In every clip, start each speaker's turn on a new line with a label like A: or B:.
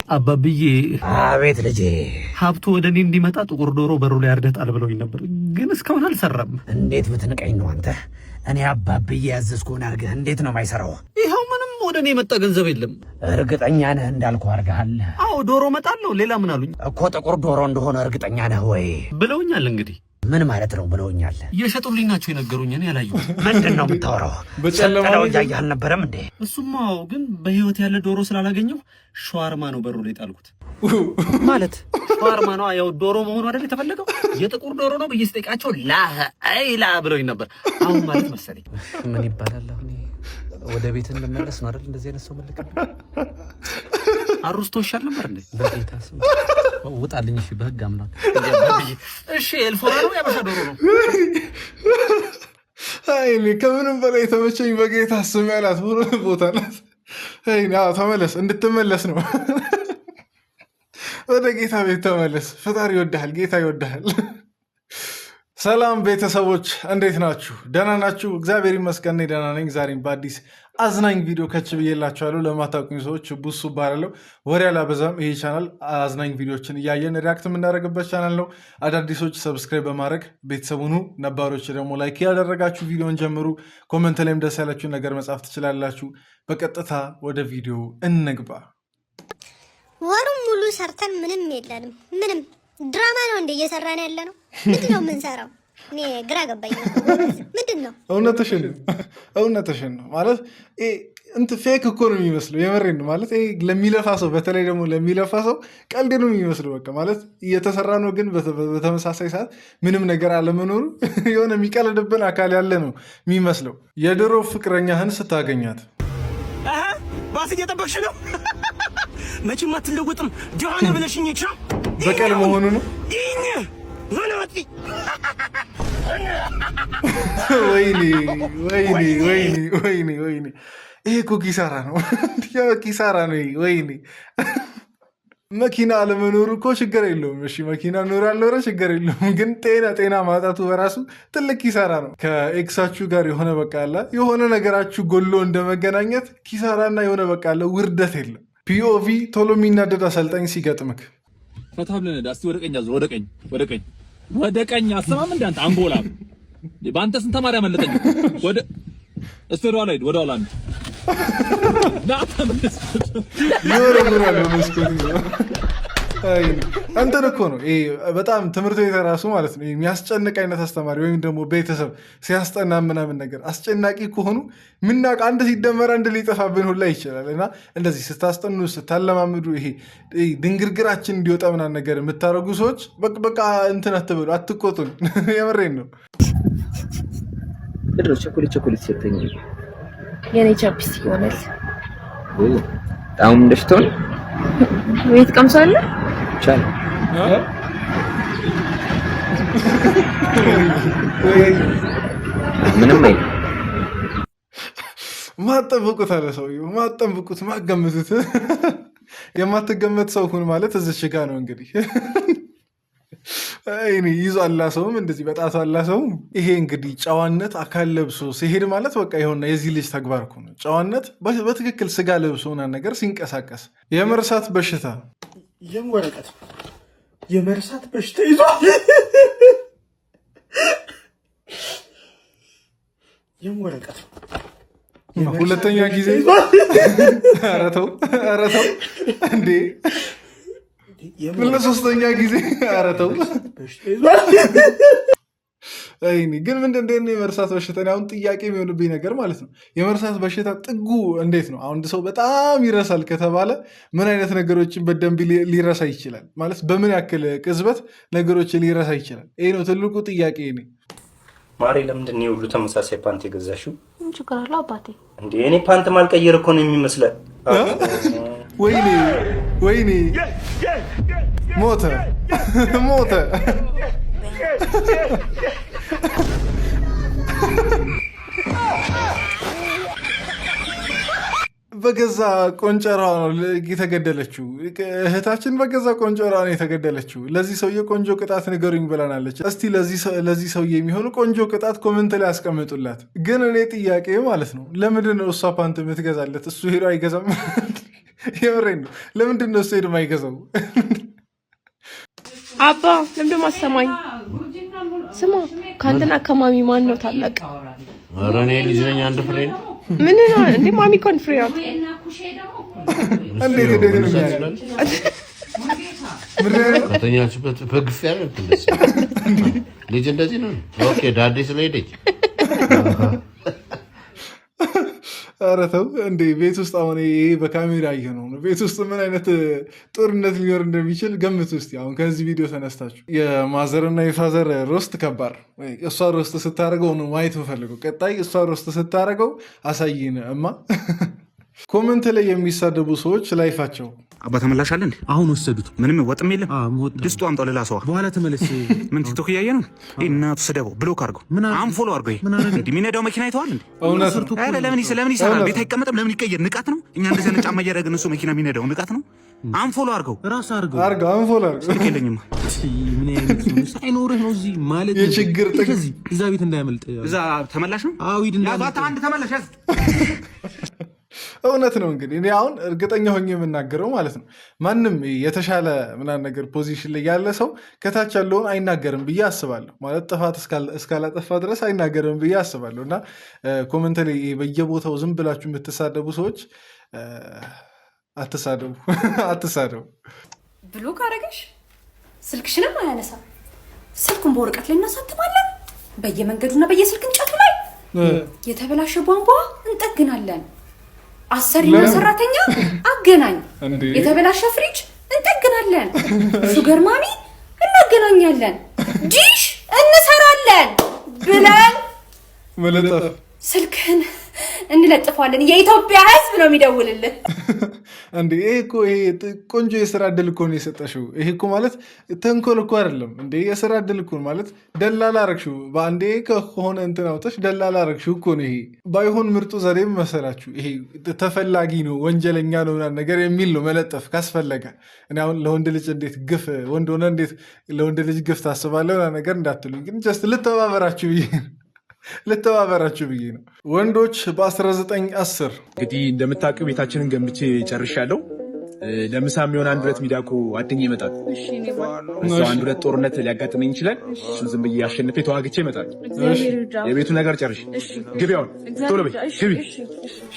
A: አባብዬ
B: አቤት ልጄ
A: ሀብቱ ወደ እኔ እንዲመጣ ጥቁር ዶሮ በሩ ላይ አርደጣል ብለውኝ ነበር፣ ግን እስካሁን አልሰራም።
B: እንዴት ብትንቀኝ ነው አንተ? እኔ አባብዬ ያዘዝኩህን አድርገህ እንዴት ነው የማይሰራው?
A: ይኸው ምንም ወደ እኔ የመጣ ገንዘብ የለም።
B: እርግጠኛ ነህ እንዳልኩህ አድርገሃል?
A: አዎ ዶሮ እመጣለሁ። ሌላ ምን አሉኝ?
B: እኮ ጥቁር ዶሮ እንደሆነ እርግጠኛ ነህ ወይ
A: ብለውኛል። እንግዲህ
B: ምን ማለት ነው ብለውኛል?
A: እየሸጡልኝ ናቸው የነገሩኝ። እኔ ያላየሁት።
B: ምንድን ነው የምታወራው? ሰጠለው እያየህ አልነበረም እንዴ?
A: እሱማው ግን በህይወት ያለ ዶሮ ስላላገኘሁ ሸዋርማ ነው በሩ ላይ ጣልኩት። ማለት ሸዋርማ ነው ያው ዶሮ መሆኑ አይደል የተፈለገው? የጥቁር ዶሮ ነው ብዬ ስጠይቃቸው ላ ብለውኝ ነበር። አሁን ማለት መሰለኝ ምን ይባላል አሁን ወደ ቤት እንመለስ ነው አይደል? እንደዚህ አይነት ሰው መልክ አሩስቶ ይሻል ነበር እንዴ? በጌታ ስም ውጣልኝ። እሺ በህግ አምላክ። እሺ ኤልፎራ ነው ያበሻ ዶሮ ነው።
C: አይኔ ከምንም በላይ የተመቸኝ በጌታ ስም ያላት ቦታ ናት። አይኔ ተመለስ፣ እንድትመለስ ነው። ወደ ጌታ ቤት ተመለስ። ፈጣሪ ይወድሃል፣ ጌታ ይወድሃል። ሰላም ቤተሰቦች እንዴት ናችሁ? ደህና ናችሁ? እግዚአብሔር ይመስገን ደህና ነኝ። ዛሬም በአዲስ አዝናኝ ቪዲዮ ከች ብዬላችኋለሁ። ለማታውቁኝ ሰዎች ቡሱ እባላለሁ። ወሬ አላበዛም። ይሄ ቻናል አዝናኝ ቪዲዮችን እያየን ሪያክት የምናደርግበት ቻናል ነው። አዳዲሶች ሰብስክራይብ በማድረግ ቤተሰቡኑ፣ ነባሮች ደግሞ ላይክ ያደረጋችሁ ቪዲዮን ጀምሩ። ኮመንት ላይም ደስ ያላችሁን ነገር መጻፍ ትችላላችሁ። በቀጥታ ወደ ቪዲዮ እንግባ።
D: ወሩን ሙሉ ሰርተን ምንም የለንም። ምንም ድራማ ነው እንደ እየሰራን ያለ ነው። ምንድን ነው የምንሰራው? እኔ ግራ ገባኝ። ምንድን ነው?
C: እውነትሽን ነው ማለት ፌክ እኮ ነው የሚመስለው። የመሬን ነው ማለት ለሚለፋ ሰው፣ በተለይ ደግሞ ለሚለፋ ሰው ቀልድ ነው የሚመስለው። በቃ ማለት እየተሰራ ነው፣ ግን በተመሳሳይ ሰዓት ምንም ነገር አለመኖሩ የሆነ የሚቀልድብን አካል ያለ ነው የሚመስለው። የድሮ ፍቅረኛህን ስታገኛት
E: ባስ እየጠበቅሽ ነው መቼም አትለወጥም ዲዋና ብለሽኝ ይቻ
C: በቀል መሆኑ ነው። ወይኔ ይሄ እኮ ኪሳራ ነው፣ ኪሳራ ነው። ወይኔ መኪና አለመኖሩ እኮ ችግር የለውም። እሺ መኪና ኖር አልኖረ ችግር የለውም፣ ግን ጤና ማጣቱ በራሱ ትልቅ ኪሳራ ነው። ከኤክሳችሁ ጋር የሆነ የሆነ ነገራችሁ ጎሎ እንደመገናኘት ኪሳራና የሆነ ውርደት የለም። ፒኦቪ ቶሎ የሚናደድ አሰልጣኝ ሲገጥምክ
F: ፈታብለን ዳስቲ ወደ ቀኝ አዙ፣ ወደ ቀኝ አሰማም እንዳንተ አንጎላ በአንተ ስንት ተማሪ አመለጠኝ። ወደ እስቴሮ ላይ ወደ ኋላ አንተ
C: ይወረውራል መስኮት ነው። አንተን እኮ ነው በጣም ትምህርት ቤት ራሱ ማለት ነው የሚያስጨንቅ አይነት አስተማሪ ወይም ደግሞ ቤተሰብ ሲያስጠና ምናምን ነገር አስጨናቂ ከሆኑ ምናውቅ አንድ ሲደመር አንድ ሊጠፋብን ሁላ ይችላል። እና እንደዚህ ስታስጠኑ ስታለማምዱ ይሄ ድንግርግራችን እንዲወጣ ምናምን ነገር የምታደርጉ ሰዎች በቃ እንትን አትበሉ፣ አትቆጡን። የምሬን ነው።
G: ቸኮሌት ሰጠኝ
H: የኔ ቻፕስ ይሆናል።
G: ጣም እንደሽቶን
H: ወይት ቀምሳለ
G: ቻል ምንም አይ
C: ማጠብቁት አለ ሰውዬው። ማጠብቁት ማገምቱት። የማትገመት ሰው ሁን ማለት እዚች ጋ ነው እንግዲህ። አይኔ ይዞ አላሰውም እንደዚህ በጣቱ አላሰውም። ይሄ እንግዲህ ጨዋነት አካል ለብሶ ሲሄድ ማለት በቃ ይሆንና የዚህ ልጅ ተግባር እኮ ነው። ጨዋነት በትክክል ስጋ ለብሶ ነገር ሲንቀሳቀስ። የመርሳት በሽታ
E: ወረቀት የመርሳት በሽታ ይዟል። ወረቀት
C: ሁለተኛ ጊዜ ኧረ ተው እንዴ! ለሶስተኛ ጊዜ ኧረ ተው። አይኔ ግን ምንድን የመርሳት በሽታ አሁን ጥያቄ የሚሆንብኝ ነገር ማለት ነው። የመርሳት በሽታ ጥጉ እንዴት ነው? አሁን ሰው በጣም ይረሳል ከተባለ ምን አይነት ነገሮችን በደንብ ሊረሳ ይችላል? ማለት በምን ያክል ቅጽበት ነገሮችን ሊረሳ ይችላል? ይሄ ነው ትልቁ ጥያቄ።
I: ማሬ ለምንድን ነው ሁሉ ተመሳሳይ ፓንት የገዛሽው?
H: ምን ችግር አለው አባቴ?
I: እንዴ እኔ ፓንት ማልቀየር እኮ ነው የሚመስለው።
C: ወይኔ ሞተ። በገዛ ቆንጨራ ነው የተገደለችው። እህታችን በገዛ ቆንጨራ ነው የተገደለችው። ለዚህ ሰውዬ ቆንጆ ቅጣት ንገሩኝ ብለናለች። እስቲ ለዚህ ሰውዬ የሚሆኑ ቆንጆ ቅጣት ኮመንት ላይ ያስቀምጡላት። ግን እኔ ጥያቄ ማለት ነው ለምንድን ነው እሷ ፓንት የምትገዛለት እሱ ሄዶ አይገዛም? የምሬን ነው። ለምንድን ነው እሱ ሄዶ አይገዛው?
H: አባ ለምንድን ማሰማኝ? ስማ ከአንተና ከማሚ ማን ነው ታላቅ?
E: ኧረ እኔ ልጅ ነኝ። አንድ ፍሬ ነው።
H: ምን ነው እንዴ? ማሚ ኮን ፍሬ ናት።
E: ከተኛችበት በግፍ ያለ ልጅ እንደዚህ ነው። ኦኬ ዳዴ ስለሄደች
C: ኧረ ተው እንዴ! ቤት ውስጥ አሁን ይሄ በካሜራ እየሆነው ነው። ቤት ውስጥ ምን አይነት ጦርነት ሊኖር እንደሚችል ገምት ውስጥ አሁን ከዚህ ቪዲዮ ተነስታችሁ። የማዘርና የፋዘር ሮስት ከባድ። እሷ ሮስት ስታደርገው ነው ማየት የምፈልገው። ቀጣይ እሷ ሮስት ስታደርገው አሳይን እማ። ኮመንት ላይ የሚሳደቡ ሰዎች ላይፋቸው
A: አባ ተመላሽ አለ እንዴ?
B: አሁን ወሰዱት።
A: ምንም ወጥም የለም። ድስቱ አምጣው ሌላ ሰው
B: በኋላ ተመለስ።
A: ምን ቲክቶክ እያየ ነው? እናቱ ስደበው ብሎክ አድርገው አንፎሎ አድርገው። እንዴ የሚነዳው መኪና አይተዋል እንዴ? አረ ለምን ይሰራል? ቤት አይቀመጥም? ለምን ይቀየር? ንቃት ነው። እኛ እንደዚህ አይነት ጫማ እያደረግን እሱ መኪና የሚነዳው ንቃት ነው። አንፎሎ አድርገው
B: ራስ አድርገው
C: አንፎሎ አድርገው።
A: ስልክ የለኝም።
B: ምን አይነት ነው ሳይኖርህ ነው እዚህ ማለት
C: የችግር ጥግ
B: እዛ ቤት እንዳያመልጥ።
A: እዛ ተመላሽ ነው።
B: አዎ ሂድ
A: እንዳያመልጥ። አንድ ተመላሽ ያዝ።
C: እውነት ነው። እንግዲህ እኔ አሁን እርግጠኛ ሆኜ የምናገረው ማለት ነው ማንም የተሻለ ምናምን ነገር ፖዚሽን ላይ ያለ ሰው ከታች ያለውን አይናገርም ብዬ አስባለሁ። ማለት ጥፋት እስካላጠፋ ድረስ አይናገርም ብዬ አስባለሁ። እና ኮመንት ላይ በየቦታው ዝም ብላችሁ የምትሳደቡ ሰዎች አትሳደቡ።
J: ብሎ ካረገሽ ስልክሽንም አያነሳም። ስልኩን በወረቀት ላይ እናሳትማለን። በየመንገዱና በየስልክ እንጨቱ ላይ የተበላሸ ቧንቧ እንጠግናለን። አሰሪና ሰራተኛ አገናኝ። የተበላሸ ፍሪጅ እንጠግናለን። ሹገር ማሚ እናገናኛለን። ዲሽ እንሰራለን ብለን
C: መለጠፍ
J: ስልክህን እንለጥፋለን። የኢትዮጵያ ሕዝብ ነው የሚደውልልን።
C: እንዴ ይሄ እኮ ቆንጆ የስራ እድል እኮ ነው የሰጠሽው። ይሄ እኮ ማለት ተንኮል እኮ አይደለም እንዴ። የስራ እድል እኮ ማለት ደላላ አረግሽው። በአንዴ ከሆነ እንትን አውጥተሽ ደላላ አረግሽው እኮ ነው። ይሄ ባይሆን ምርጡ ዘዴም መሰላችሁ። ይሄ ተፈላጊ ነው ወንጀለኛ ነው ነገር የሚል ነው መለጠፍ ካስፈለገ። እኔ አሁን ለወንድ ልጅ እንዴት ግፍ ወንድ ሆነ እንዴት ለወንድ ልጅ ግፍ ታስባለህ ነገር እንዳትሉኝ፣ ግን ጀስት ልተባበራችሁ ብዬ ነው። ወንዶች በ1910
F: እንግዲህ እንደምታውቂው ቤታችንን ገንብቼ ጨርሻለሁ። ለምሳ የሚሆን 1-2 ሚዳቆ አድኜ ይመጣል። እሱ 1-2 ጦርነት ሊያጋጥመኝ ይችላል። እሱን ዝም ብዬ አሸንፌ ተዋግቼ ይመጣል። የቤቱ ነገር ጨርሽ ግቢ፣ አሁን ቶሎ በይ ግቢ።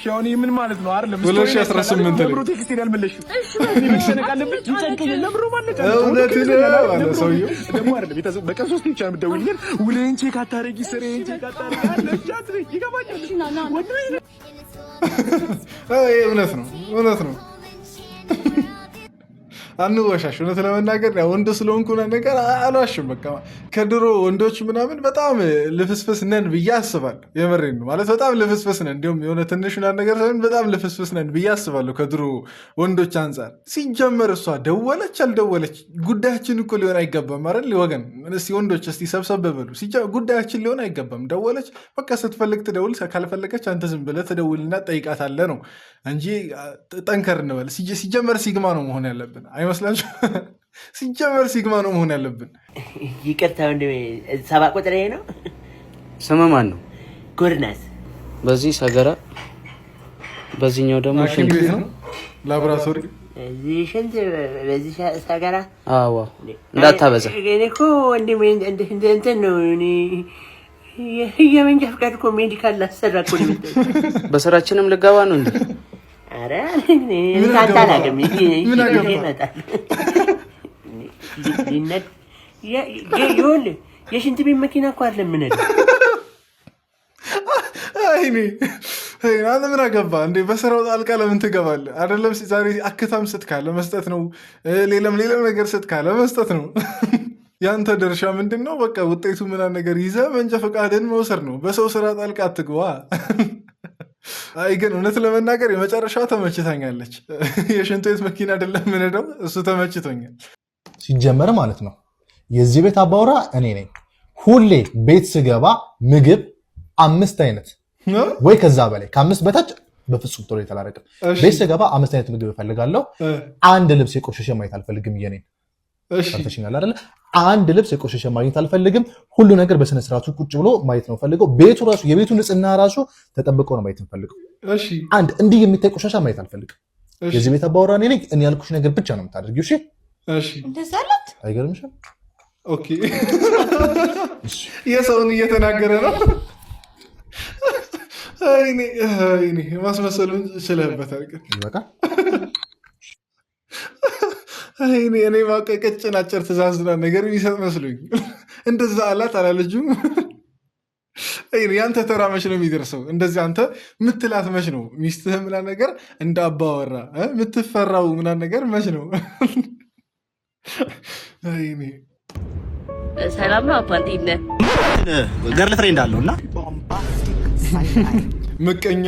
F: ሻውኒ ምን ማለት ነው? አይደለም
C: 2018
F: ለብሮ ቴክስት ያልመለሽው መጨነቃለብኝ ይጨንቀኝ ለብሮ ማለት ነው።
C: እውነትን ነው ሰውዬው ደግሞ
F: አይደለም። በቀን 3 ብቻ ነው የምትደውይልኝ። ውለህን ቼክ አታረጊ፣ ስሬን ቼክ አታረጊ አለሽ አትረጊ። ይገባኛል። እውነት ነው። አንወሻሽ። እውነት ለመናገር ወንድ ስለሆንኩ ነገር አልዋሽም። በቃ ከድሮ ወንዶች ምናምን በጣም ልፍስፍስ ነን ብዬ አስባለሁ። የምሬን ነው ማለት በጣም ልፍስፍስ ነን። እንዲሁም የሆነ ትንሽ ነገር ሳይሆን በጣም ልፍስፍስ ነን ብዬ አስባለሁ ከድሮ ወንዶች አንጻር። ሲጀመር እሷ ደወለች አልደወለች ጉዳያችን እኮ ሊሆን አይገባም አይደል ወገን? እስቲ ወንዶች እስቲ ሰብሰብ በሉ። ጉዳያችን ሊሆን አይገባም። ደወለች በቃ ስትፈልግ ትደውል፣ ካልፈለገች አንተ ዝም ብለህ ትደውልና ጠይቃታለህ ነው እንጂ ጠንከር እንበል። ሲጀመር ሲግማ ነው መሆን ያለብን አይመስላችሁ? ሲጀመር ሲግማ ነው መሆን ያለብን።
K: ይቅርታ ወንድሜ፣ 7 ቁጥር ነው።
G: ስም ማን ነው?
K: ጎርናስ።
G: በዚህ ሰገራ፣ በዚህኛው ደግሞ
C: ሽንት ቤት ነው ላቦራቶሪ።
K: እዚህ ሽንት፣ በዚህ ሰገራ።
G: አዎ እንዳታበዛ።
K: እኔ እኮ ወንድሜ እንትን ነው እኔ የመንጃ ፈቃድ እኮ ሜዲካል ላሰራ እኮ ነው።
G: በስራችንም ልገባ ነው እንዴ?
K: ኧረ ምን አታላቅም ይመጣል። ይኸውልህ የሽንት ቤት መኪና እኮ አይደለም የምነዳው።
C: አንተ ምን አገባ እንዴ? በስራው ጣልቃ ለምን ትገባለህ? አይደለም ዛሬ አክታም ስትካለ መስጠት ነው። ሌላም ነገር ስትካለ መስጠት ነው። ያንተ ድርሻ ምንድን ነው? በቃ ውጤቱ ምናምን ነገር ይዘህ መንጃ ፈቃድን መውሰድ ነው። በሰው ስራ ጣልቃ አትግባ። አይ ግን እውነት ለመናገር የመጨረሻዋ ተመችታኛለች። የሽንት ቤት መኪና አይደለም የምነዳው፣ እሱ ተመችቶኛል።
L: ሲጀመር ማለት ነው የዚህ ቤት አባወራ እኔ ነኝ። ሁሌ ቤት ስገባ ምግብ 5 አይነት ወይ ከዛ በላይ ከ5 በታች በፍጹም ቶሎ የተላረቅም። ቤት ስገባ 5 አይነት ምግብ እፈልጋለሁ። አንድ ልብስ የቆሸሸ ማየት አልፈልግም። የኔን ተሽኛል አይደለ? አንድ ልብስ የቆሸሸ ማየት አልፈልግም። ሁሉ ነገር በስነ ስርዓቱ ቁጭ ብሎ ማየት ነው ፈልገው። ቤቱ ራሱ የቤቱ ንጽህና ራሱ ተጠብቆ ነው ማየት ፈልገው። አንድ እንዲህ የሚታይ ቆሻሻ ማየት አልፈልግም። የዚህ ቤት አባወራ እኔ ነኝ። እኔ ያልኩሽ ነገር ብቻ ነው የምታደርጊው። እሺ
J: እንደዛ አላት።
L: አይገርምሽም?
F: ኦኬ የሰውን እየተናገረ ነው። አይኔ ማስመሰሉን ችለህበታል።
L: በቃ
F: እኔ ማውቀ ቀጭን አጭር ትእዛዝና ነገር የሚሰጥ መስሎኝ እንደዛ አላት አላለችም። ያንተ ተራ መች ነው የሚደርሰው? እንደዚህ አንተ ምትላት መች ነው? ሚስትህ ምናምን ነገር እንደ አባወራ ምትፈራው ምናምን ነገር መች ነው?
H: ሰላም ነው አባ፣ እንዴት ነህ?
A: ገርል ፍሬንድ አለው እና
F: ምቀኛ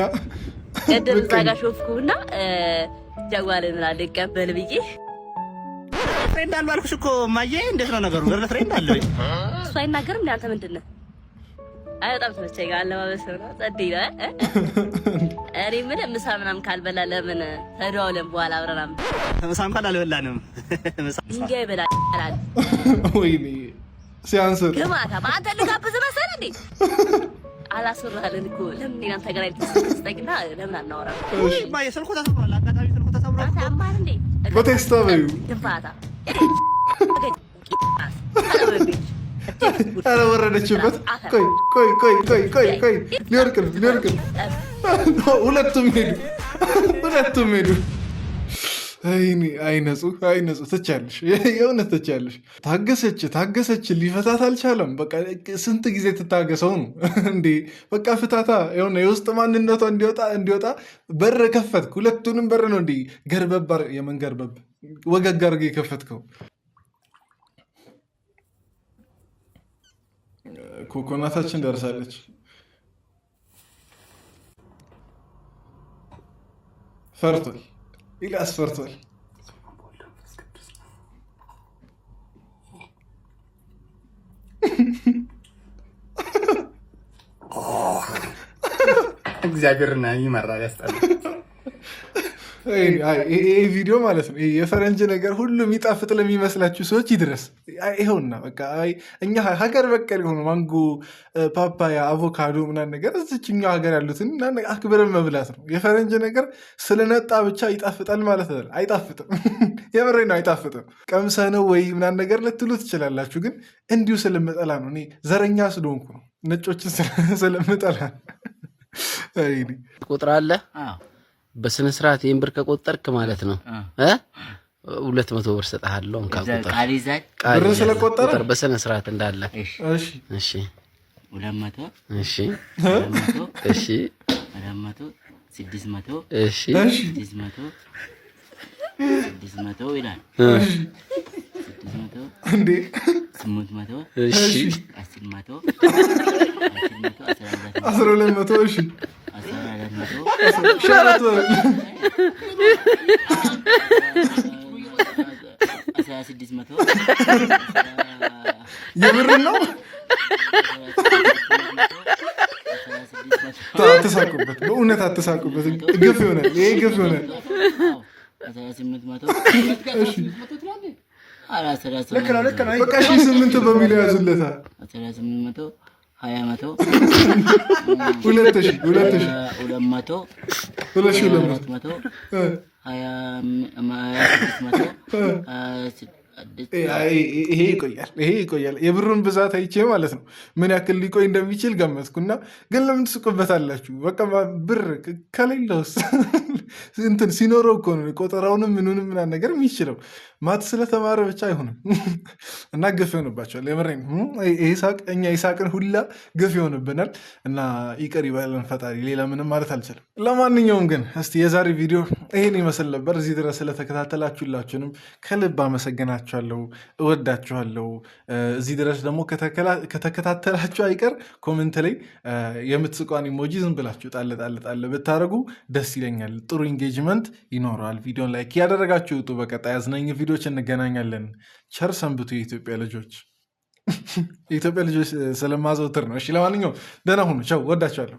H: ቅድም እዛ ጋር ሾፍኩና ጀዋልን ልቀበል ብዬ
A: ፍሬንድ አለው አልኩሽ እኮ እማዬ። እንዴት ነው ነገሩ? ገርል ፍሬንድ አለው
H: እሱ አይናገርም። አንተ ምንድን ነህ? አይ በጣም ተመቸኝ። አለባበስ ነው ጸድ ይላል። እኔ ምን ምሳ ምናምን ካልበላ ለምን ተደዋውለን በኋላ አብረን
A: ምሳ እንኳን አልበላንም።
H: ድንጋይ በላል
F: ወይኔ ሲያንስር
H: ግማታ በአንተ ልጋብዝ መሰለህ እንዴ? አላስወራህልን እኮ ለምን እናንተ ጋር አይተስጠቅና ለምን አናወራም?
A: ማየ ስልኩ ተሰብሯል። አጋጣሚ ስልኩ ተሰብሯል።
H: አማር እንዴ
F: በቴክስት በዩ
H: ድንፋታ
F: ኧረ ወረደችበት። ቆይ ሊወርቅ ነው። ሁለቱም ሄዱ። አይነጹ ትቻለሽ፣ የእውነት ትቻለሽ። ታገሰች፣ ሊፈታት አልቻለም። በቃ ስንት ጊዜ ትታገሰው ነው እንዴ? በቃ ፍታታ የሆነ የውስጥ ማንነቷ እንዲወጣ በር ከፈትክ። ሁለቱንም በር ነው እንዲ ገርበባር የመንገርበብ ወገግ አድርገህ የከፈትከው። ኮኮናታችን ደርሳለች። ፈርቷል፣ ኢላስ ፈርቷል።
I: እግዚአብሔርና ይመራል ያስጣል።
F: ይሄ ቪዲዮ ማለት ነው የፈረንጅ ነገር ሁሉ የሚጣፍጥ ለሚመስላችሁ ሰዎች ይድረስ። ይኸውና በቃ እኛ ሀገር በቀል የሆኑ ማንጎ፣ ፓፓያ፣ አቮካዶ ምናምን ነገር እዚች እኛ ሀገር ያሉትን አክብረን መብላት ነው። የፈረንጅ ነገር ስለነጣ ብቻ ይጣፍጣል ማለት ነው። አይጣፍጥም። የምሬ ነው፣ አይጣፍጥም። ቀምሰ ነው ወይ ምናምን ነገር ልትሉ ትችላላችሁ፣ ግን እንዲሁ ስለምጠላ ነው። እኔ ዘረኛ ስለሆንኩ ነው፣ ነጮችን ስለምጠላ።
G: ቁጥር አለ በስነ ስርዓት ይሄን ብር ከቆጠርክ ማለት ነው 200 ብር ሰጣለሁ። እንካ ቁጥር
F: ብር ስለቆጠረ
G: በስነ ስርዓት እንዳለ።
F: እሺ
K: 200
G: እሺ
K: 200
G: እሺ
K: 400 600
G: እሺ
K: 600 ይላል።
F: እሺ
K: 600
F: እንዴ
K: 800
G: እሺ
K: 10
F: 1200 እሺ የምር ነው። አትሳቁበት፣ በእውነት አትሳቁበት። ግፍ ይሆናል፣ ይሄ ግፍ ይሆናል። በቃ 800 በሚል ያዙለታል።
K: 20
F: ይሄ ይቆያል። የብሩን ብዛት አይቼ ማለት ነው ምን ያክል ሊቆይ እንደሚችል ገመትኩና፣ ግን ለምን ትስቁበታላችሁ? በቃ ብር ከሌለውስ እንትን ሲኖረው እኮ ነው ቆጠራውንም ምኑንም ምናምን ነገር የሚችለው። ማት ስለተማረ ብቻ አይሆንም እና ግፍ ይሆንባቸዋል። የምሬን እኛ ይሳቅን ሁላ ግፍ ይሆንብናል እና ይቅር ይበለን ፈጣሪ። ሌላ ምንም ማለት አልችልም። ለማንኛውም ግን እስቲ የዛሬ ቪዲዮ ይሄን ይመስል ነበር። እዚህ ድረስ ስለተከታተላችሁላችሁንም ከልብ አመሰግናችኋለሁ፣ እወዳችኋለሁ። እዚህ ድረስ ደግሞ ከተከታተላችሁ አይቀር ኮመንት ላይ የምትስቋን ኢሞጂ ዝም ብላችሁ ጣል ብታደርጉ ደስ ይለኛል። ጥሩ ኢንጌጅመንት ይኖረዋል። ቪዲዮን ላይክ ያደረጋችሁ ውጡ። በቀጣይ አዝናኝ ቪዲዮች እንገናኛለን። ቸር ሰንብቱ የኢትዮጵያ ልጆች። የኢትዮጵያ ልጆች ስለማዘውትር ነው። እሺ፣ ለማንኛውም ደህና ሁኑ። ቻው፣ ወዳችኋለሁ።